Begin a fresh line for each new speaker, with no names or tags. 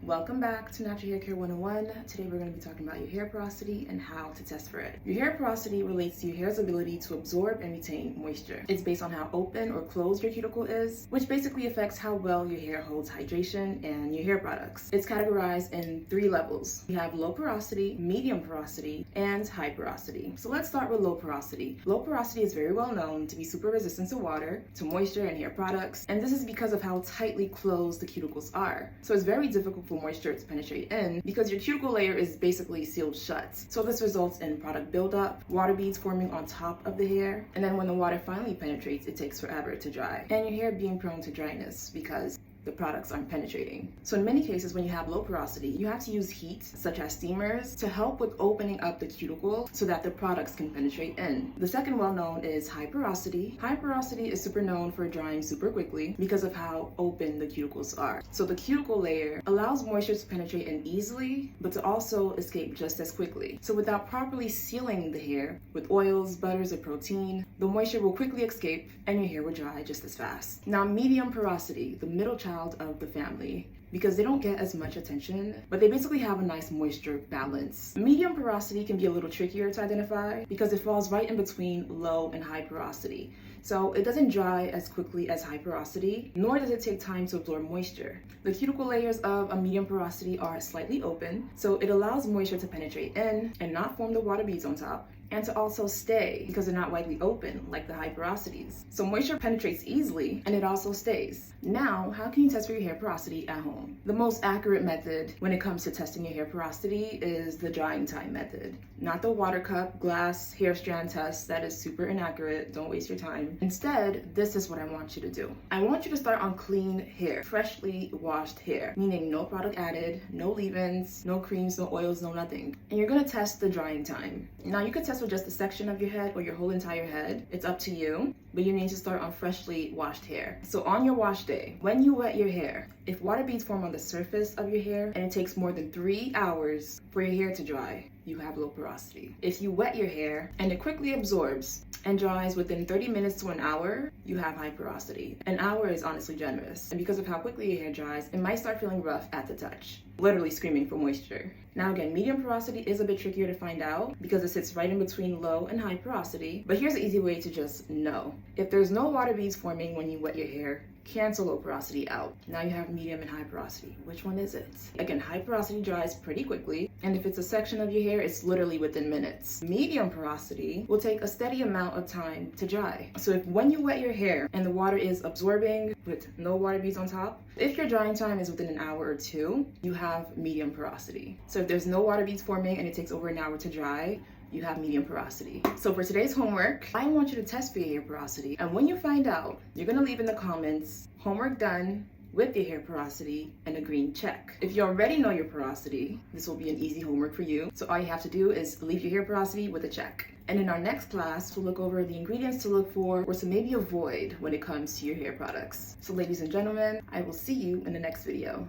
Welcome back to Natural Hair Care 101. Today we're going to be talking about your hair porosity and how to test for it. Your hair porosity relates to your hair's ability to absorb and retain moisture. It's based on how open or closed your cuticle is, which basically affects how well your hair holds hydration and your hair products. It's categorized in 3 levels. We have low porosity, medium porosity, and high porosity. So let's start with low porosity. Low porosity is very well known to be super resistant to water, to moisture and hair products, and this is because of how tightly closed the cuticles are. So it's very difficult for moisture to penetrate in because your cuticle layer is basically sealed shut. So this results in product buildup, water beads forming on top of the hair, and then when the water finally penetrates, it takes forever to dry. And your hair being prone to dryness because the products aren't penetrating. So in many cases, when you have low porosity, you have to use heat, such as steamers, to help with opening up the cuticle so that the products can penetrate in. The second well-known is high porosity. High porosity is super known for drying super quickly because of how open the cuticles are. So the cuticle layer allows moisture to penetrate in easily, but to also escape just as quickly. So without properly sealing the hair with oils, butters, or protein, the moisture will quickly escape and your hair will dry just as fast. Now, medium porosity, the middle child of the family, because they don't get as much attention, but they basically have a nice moisture balance. Medium porosity can be a little trickier to identify because it falls right in between low and high porosity. So it doesn't dry as quickly as high porosity, nor does it take time to absorb moisture. The cuticle layers of a medium porosity are slightly open, so it allows moisture to penetrate in and not form the water beads on top, and to also stay because they're not widely open like the high porosities. So moisture penetrates easily and it also stays. Now, how can you test for your hair porosity at home? The most accurate method when it comes to testing your hair porosity is the drying time method. Not the water cup, glass, hair strand test. That is super inaccurate. Don't waste your time. Instead, this is what I want you to do. I want you to start on clean hair, freshly washed hair, meaning no product added, no leave-ins, no creams, no oils, no nothing. And you're gonna test the drying time. Now you could test with just a section of your head or your whole entire head. It's up to you, but you need to start on freshly washed hair. So on your wash day, when you wet your hair, if water beads form on the surface of your hair and it takes more than 3 hours for your hair to dry, you have low porosity. If you wet your hair and it quickly absorbs and dries within 30 minutes to an hour, you have high porosity. An hour is honestly generous, and because of how quickly your hair dries, it might start feeling rough at the touch, literally screaming for moisture. Now again, medium porosity is a bit trickier to find out because it sits right in between low and high porosity, but here's an easy way to just know. If there's no water beads forming when you wet your hair, cancel low porosity out. Now you have medium and high porosity. Which one is it? Again, high porosity dries pretty quickly, and if it's a section of your hair, it's literally within minutes. Medium porosity will take a steady amount of time to dry. So if when you wet your hair and the water is absorbing with no water beads on top, if your drying time is within an hour or 2, you have medium porosity. So if there's no water beads forming and it takes over an hour to dry, you have medium porosity. So for today's homework, I want you to test for your hair porosity. And when you find out, you're gonna leave in the comments, homework done with your hair porosity and a green check. If you already know your porosity, this will be an easy homework for you. So all you have to do is leave your hair porosity with a check. And in our next class, we'll look over the ingredients to look for or to maybe avoid when it comes to your hair products. So ladies and gentlemen, I will see you in the next video.